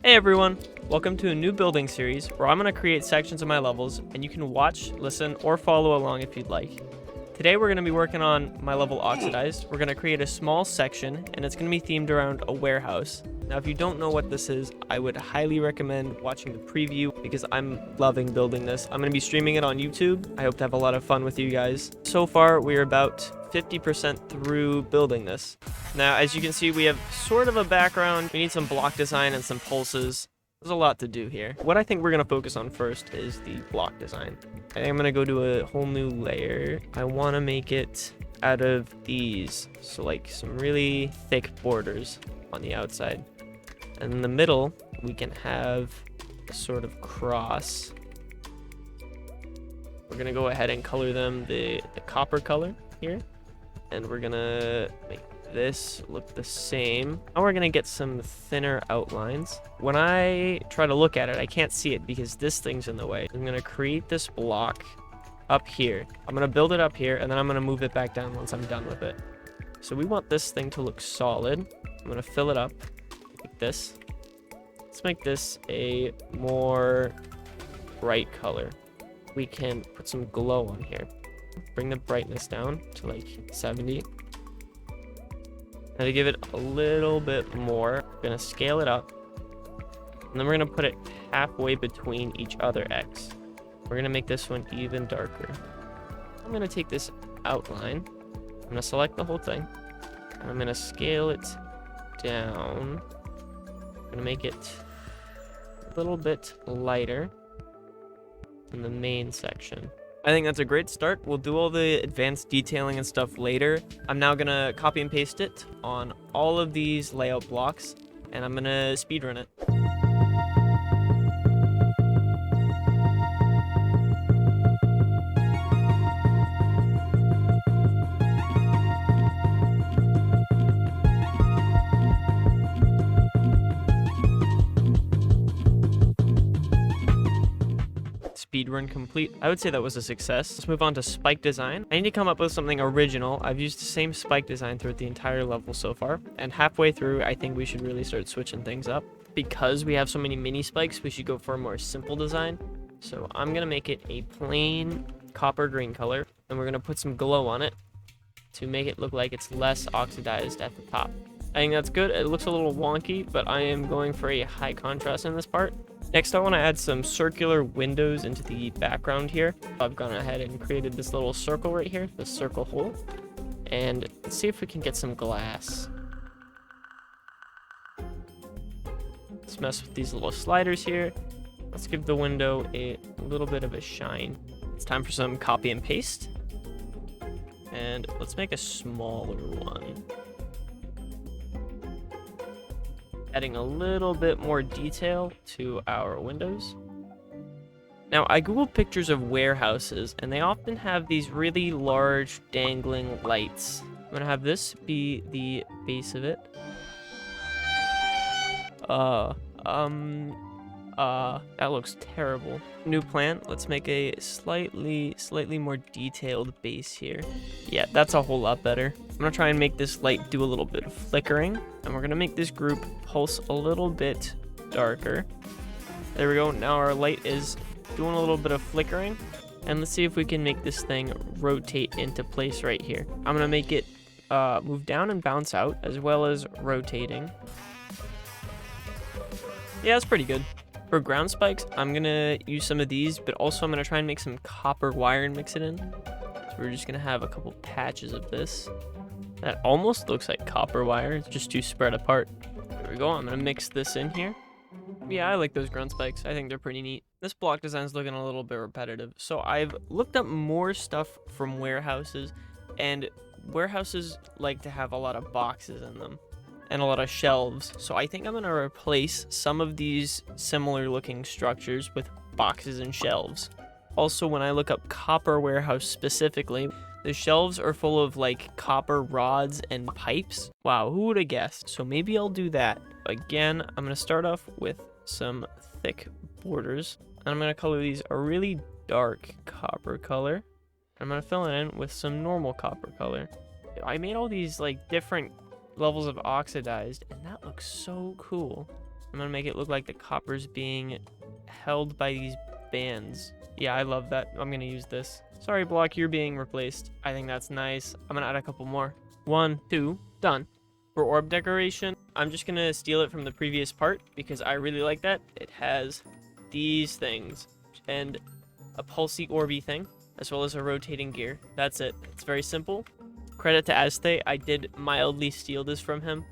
Hey everyone, welcome to a new building series where I'm going to create sections of my levels and you can watch, listen, or follow along if you'd like. Today we're going to be working on my level Oxidized. We're going to create a small section and it's going to be themed around a warehouse. Now if you don't know what this is, I would highly recommend watching the preview because I'm loving building this. I'm going to be streaming it on YouTube. I hope to have a lot of fun with you guys. So far we're about 50% through building this. Now, as you can see, we have sort of a background. We need some block design and some pulses. There's a lot to do here. What I think we're going to focus on first is the block design. I think I'm going to go to a whole new layer. I want to make it out of these. So like some really thick borders on the outside. And in the middle, we can have a sort of cross. We're going to go ahead and color them the copper color here. And we're going to make this look the same. Now we're gonna get some thinner outlines. When I try to look at it, I can't see it because this thing's in the way. I'm gonna create this block up here. I'm gonna build it up here and then I'm gonna move it back down once I'm done with it. So we want this thing to look solid. I'm gonna fill it up like this. Let's make this a more bright color. We can put some glow on here. Bring the brightness down to like 70. Now to give it a little bit more, we're gonna scale it up, and then we're gonna put it halfway between each other X. We're gonna make this one even darker. I'm gonna take this outline, I'm gonna select the whole thing, and I'm gonna scale it down. I'm gonna make it a little bit lighter in the main section. I think that's a great start. We'll do all the advanced detailing and stuff later. I'm now gonna copy and paste it on all of these layout blocks, and I'm gonna speedrun it. Speedrun complete. I would say that was a success. Let's move on to spike design. I need to come up with something original. I've used the same spike design throughout the entire level so far, and halfway through I think we should really start switching things up. Because we have so many mini spikes, we should go for a more simple design. So I'm gonna make it a plain copper green color, and we're gonna put some glow on it to make it look like it's less oxidized at the top. I think that's good. It looks a little wonky, but I am going for a high contrast in this part. Next, I want to add some circular windows into the background here. I've gone ahead and created this little circle right here, this circle hole. And let's see if we can get some glass. Let's mess with these little sliders here. Let's give the window a little bit of a shine. It's time for some copy and paste. And let's make a smaller one. Adding a little bit more detail to our windows. Now, I googled pictures of warehouses, and they often have these really large dangling lights. I'm gonna have this be the base of it. That looks terrible. New plan, let's make a slightly more detailed base here. Yeah, that's a whole lot better. I'm gonna try and make this light do a little bit of flickering, and we're gonna make this group pulse a little bit darker. There we go, now our light is doing a little bit of flickering, and let's see if we can make this thing rotate into place right here. I'm gonna make it move down and bounce out, as well as rotating. Yeah, that's pretty good. For ground spikes, I'm gonna use some of these, but also I'm gonna try and make some copper wire and mix it in. So we're just gonna have a couple patches of this. That almost looks like copper wire, it's just too spread apart. There we go, I'm gonna mix this in here. Yeah, I like those ground spikes, I think they're pretty neat. This block design is looking a little bit repetitive, so I've looked up more stuff from warehouses, and warehouses like to have a lot of boxes in them and a lot of shelves. So I think I'm gonna replace some of these similar looking structures with boxes and shelves. Also, when I look up copper warehouse specifically, the shelves are full of like copper rods and pipes. Wow, who would have guessed? So maybe I'll do that. Again, I'm gonna start off with some thick borders, and I'm gonna color these a really dark copper color. I'm gonna fill it in with some normal copper color. I made all these like different levels of oxidized, and that looks so cool. I'm gonna make it look like the copper's being held by these bands. Yeah, I love that. I'm gonna use this. Sorry, block, you're being replaced. I think that's nice. I'm gonna add a couple more. 1, 2, done. For orb decoration, I'm just gonna steal it from the previous part because I really like that. It has these things and a pulsy orby thing, as well as a rotating gear. That's it. It's very simple. Credit to Azte, I did mildly steal this from him.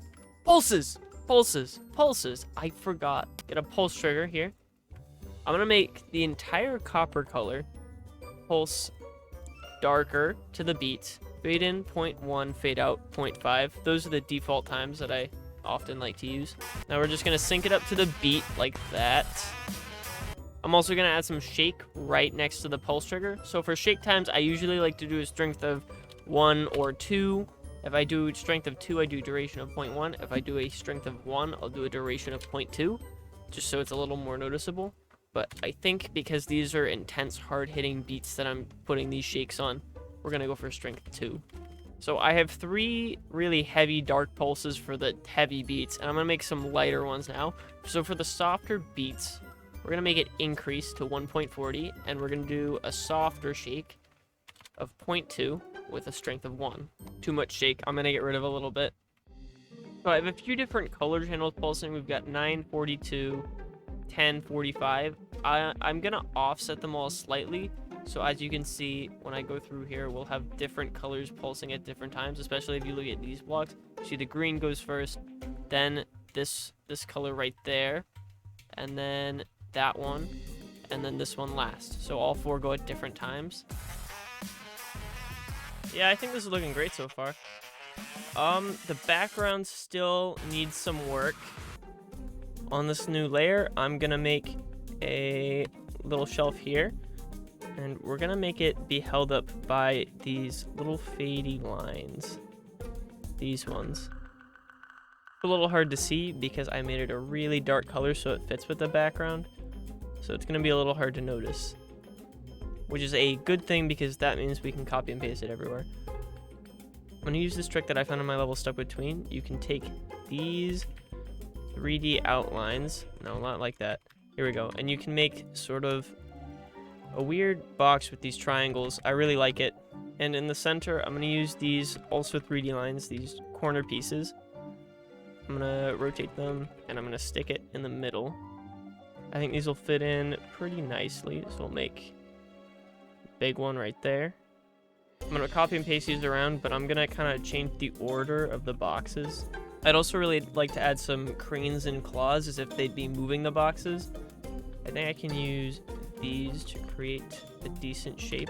Pulses! Pulses! Pulses! I forgot. Get a pulse trigger here. I'm gonna make the entire copper color pulse darker to the beat. Fade in 0.1, fade out 0.5. Those are the default times that I often like to use. Now we're just gonna sync it up to the beat like that. I'm also gonna add some shake right next to the pulse trigger. So for shake times, I usually like to do a strength of 1 or 2. If I do strength of 2, I do duration of 0.1. If I do a strength of 1, I'll do a duration of 0.2, just so it's a little more noticeable. But I think because these are intense, hard-hitting beats that I'm putting these shakes on, we're gonna go for strength 2. So I have 3 really heavy dark pulses for the heavy beats, and I'm gonna make some lighter ones now. So for the softer beats, we're gonna make it increase to 1.40, and we're gonna do a softer shake of 0.2 with a strength of 1. Too much shake. I'm gonna get rid of a little bit. So I have a few different color channels pulsing. We've got 942, 1045. I'm gonna offset them all slightly. So as you can see, when I go through here, we'll have different colors pulsing at different times, especially if you look at these blocks. See, the green goes first, then this color right there, and then that one, and then this one last. So all 4 go at different times. Yeah, I think this is looking great so far. The background still needs some work. On this new layer, I'm gonna make a little shelf here, and we're gonna make it be held up by these little fadey lines. These ones. A little hard to see because I made it a really dark color so it fits with the background. So it's gonna be a little hard to notice, which is a good thing because that means we can copy and paste it everywhere. When you use this trick that I found in my level Stuck Between, you can take these 3D outlines, no, not like that, here we go, and you can make sort of a weird box with these triangles. I really like it. And in the center, I'm going to use these also 3D lines, these corner pieces. I'm going to rotate them, and I'm going to stick it in the middle. I think these will fit in pretty nicely, so we'll make a big one right there. I'm going to copy and paste these around, but I'm going to kind of change the order of the boxes. I'd also really like to add some cranes and claws as if they'd be moving the boxes. I think I can use these to create a decent shape.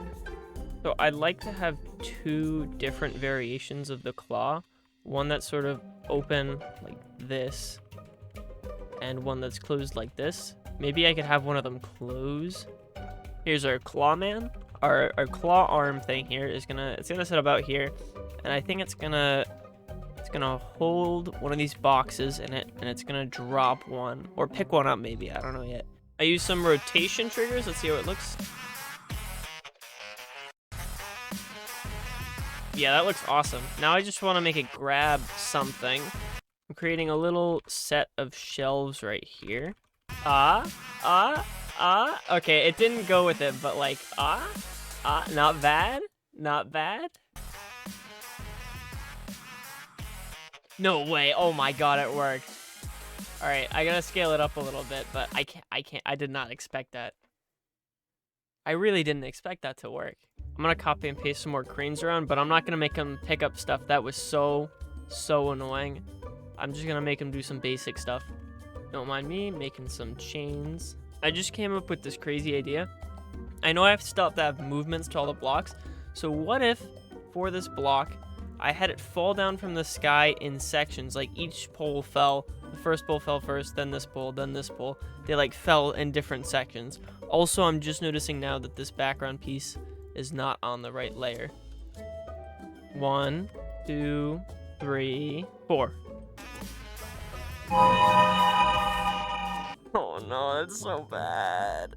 So I'd like to have 2 different variations of the claw. One that's sort of open like this, and one that's closed like this. Maybe I could have one of them close. Here's our claw man. Our claw arm thing here is gonna sit about here, and I think it's gonna hold one of these boxes in it, and it's gonna drop one or pick one up maybe. I don't know yet. I use some rotation triggers. Let's see how it looks. Yeah, that looks awesome. Now I just want to make it grab something. I'm creating a little set of shelves right here. Okay, it didn't go with it, but like, not bad, not bad. No way, oh my god, it worked. All right, I gotta scale it up a little bit, but I did not expect that. I really didn't expect that to work. I'm gonna copy and paste some more cranes around, but I'm not gonna make them pick up stuff. That was so annoying. I'm just gonna make them do some basic stuff. Don't mind me making some chains. I just came up with this crazy idea. I know I have still have to have movements to all the blocks, so what if, for this block, I had it fall down from the sky in sections, like each pole fell. The first pole fell first, then this pole, then this pole. They like fell in different sections. Also, I'm just noticing now that this background piece is not on the right layer. 1, 2, 3, 4. Oh no, it's so bad.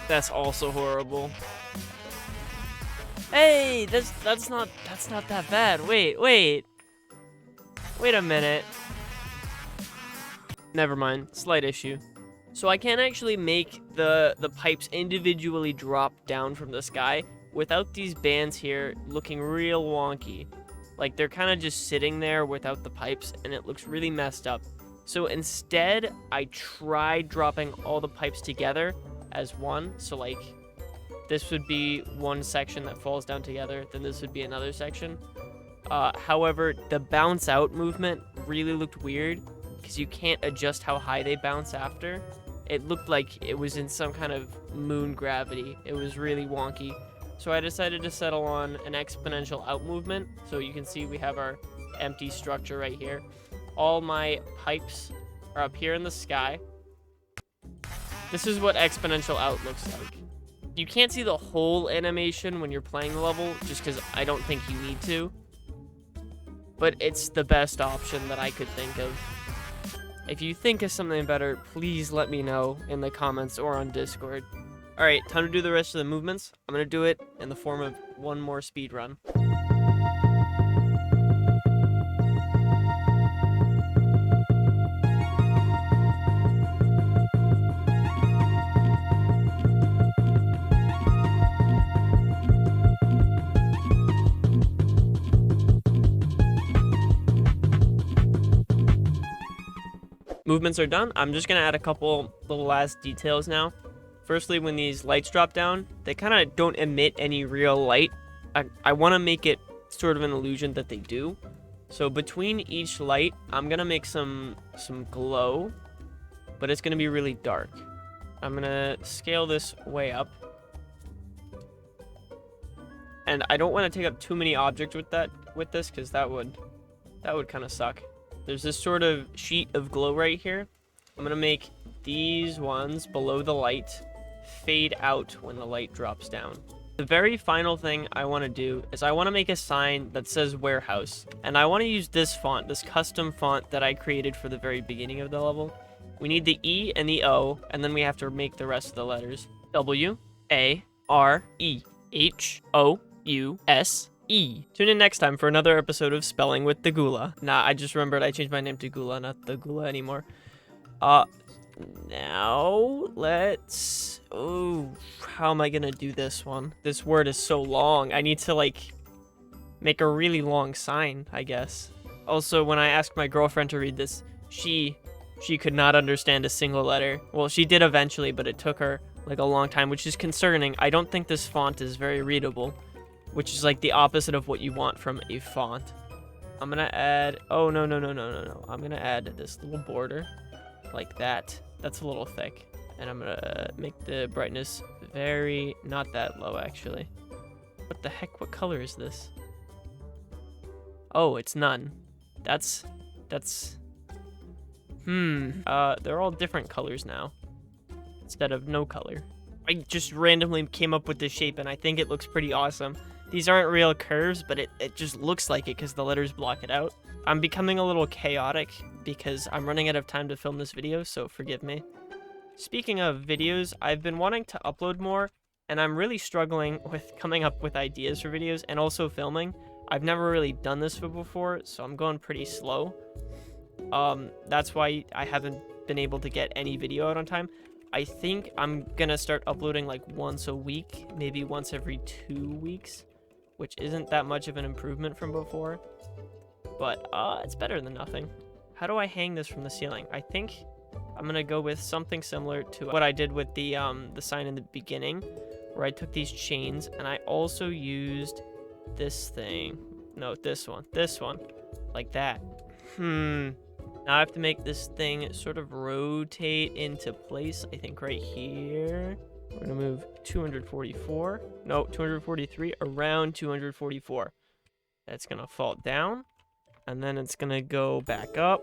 That's also horrible. Hey, that's not that bad. Wait a minute. Never mind, slight issue. So I can't actually make the pipes individually drop down from the sky without these bands here looking real wonky. Like they're kind of just sitting there without the pipes and it looks really messed up. So instead, I tried dropping all the pipes together as one. So like this would be one section that falls down together, then this would be another section. However, the bounce out movement really looked weird because you can't adjust how high they bounce after. It looked like it was in some kind of moon gravity. It was really wonky. So I decided to settle on an exponential out movement. So you can see we have our empty structure right here. All my pipes are up here in the sky. This is what exponential out looks like. You can't see the whole animation when you're playing the level, just because I don't think you need to. But it's the best option that I could think of. If you think of something better, please let me know in the comments or on Discord. Alright, time to do the rest of the movements. I'm going to do it in the form of one more speed run. Movements are done. I'm just going to add a couple little last details now. Firstly, when these lights drop down, they kind of don't emit any real light. I want to make it sort of an illusion that they do. So between each light, I'm going to make some glow, but it's going to be really dark. I'm going to scale this way up. And I don't want to take up too many objects with this because that would kind of suck. There's this sort of sheet of glow right here. I'm going to make these ones below the light fade out when the light drops down. The very final thing I want to do is I want to make a sign that says warehouse. And I want to use this font, this custom font that I created for the very beginning of the level. We need the E and the O, and then we have to make the rest of the letters. W-A-R-E-H-O-U-S. Tune in next time for another episode of Spelling with the Goola. Nah, I just remembered I changed my name to Goola, not the Goola anymore. Now let's... Oh, how am I gonna do this one? This word is so long. I need to, like, make a really long sign, I guess. Also, when I asked my girlfriend to read this, she could not understand a single letter. Well, she did eventually, but it took her, like, a long time, which is concerning. I don't think this font is very readable, which is like the opposite of what you want from a font. I'm gonna add, oh, no. I'm gonna add this little border like that. That's a little thick. And I'm gonna make the brightness very, not that low actually. What the heck, what color is this? Oh, it's none. That's, they're all different colors now instead of no color. I just randomly came up with this shape and I think it looks pretty awesome. These aren't real curves, but it just looks like it because the letters block it out. I'm becoming a little chaotic because I'm running out of time to film this video, so forgive me. Speaking of videos, I've been wanting to upload more, and I'm really struggling with coming up with ideas for videos and also filming. I've never really done this before, so I'm going pretty slow. That's why I haven't been able to get any video out on time. I think I'm gonna start uploading like once a week, maybe once every 2 weeks, which isn't that much of an improvement from before, but it's better than nothing. How do I hang this from the ceiling? I think I'm gonna go with something similar to what I did with the sign in the beginning, where I took these chains and I also used this thing. No, this one, like that. Now I have to make this thing sort of rotate into place, I think right here. We're gonna move 244, no, 243, around 244. That's gonna fall down, and then it's gonna go back up,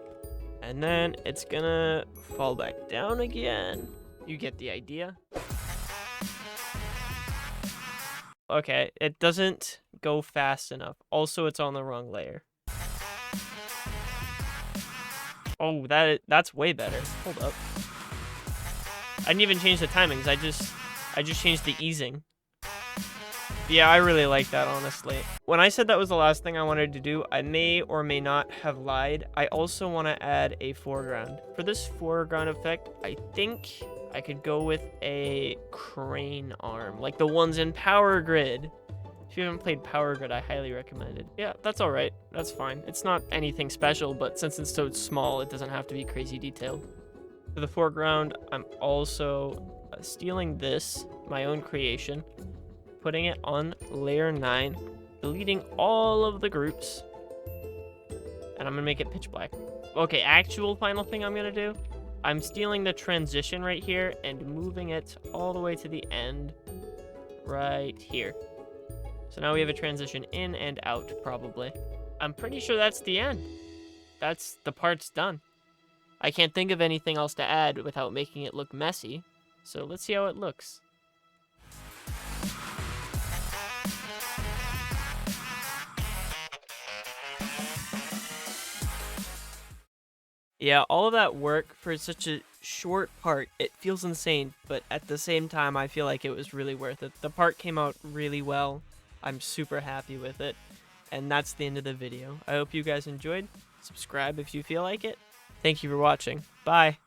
and then it's gonna fall back down again. You get the idea. Okay, it doesn't go fast enough. Also, it's on the wrong layer. Oh, that's way better. Hold up. I didn't even change the timings. I just changed the easing. Yeah, I really like that, honestly. When I said that was the last thing I wanted to do, I may or may not have lied. I also want to add a foreground. For this foreground effect, I think I could go with a crane arm, like the ones in Power Grid. If you haven't played Power Grid, I highly recommend it. Yeah, that's all right. That's fine. It's not anything special, but since it's so small, it doesn't have to be crazy detailed. For the foreground, I'm also stealing this, my own creation, putting it on layer 9, deleting all of the groups, and I'm gonna make it pitch black. Okay, actual final thing I'm gonna do, I'm stealing the transition right here and moving it all the way to the end right here. So now we have a transition in and out, probably. I'm pretty sure that's the end. That's the part's done. I can't think of anything else to add without making it look messy, so let's see how it looks. Yeah, all of that work for such a short part, it feels insane, but at the same time, I feel like it was really worth it. The part came out really well. I'm super happy with it. And that's the end of the video. I hope you guys enjoyed. Subscribe if you feel like it. Thank you for watching. Bye.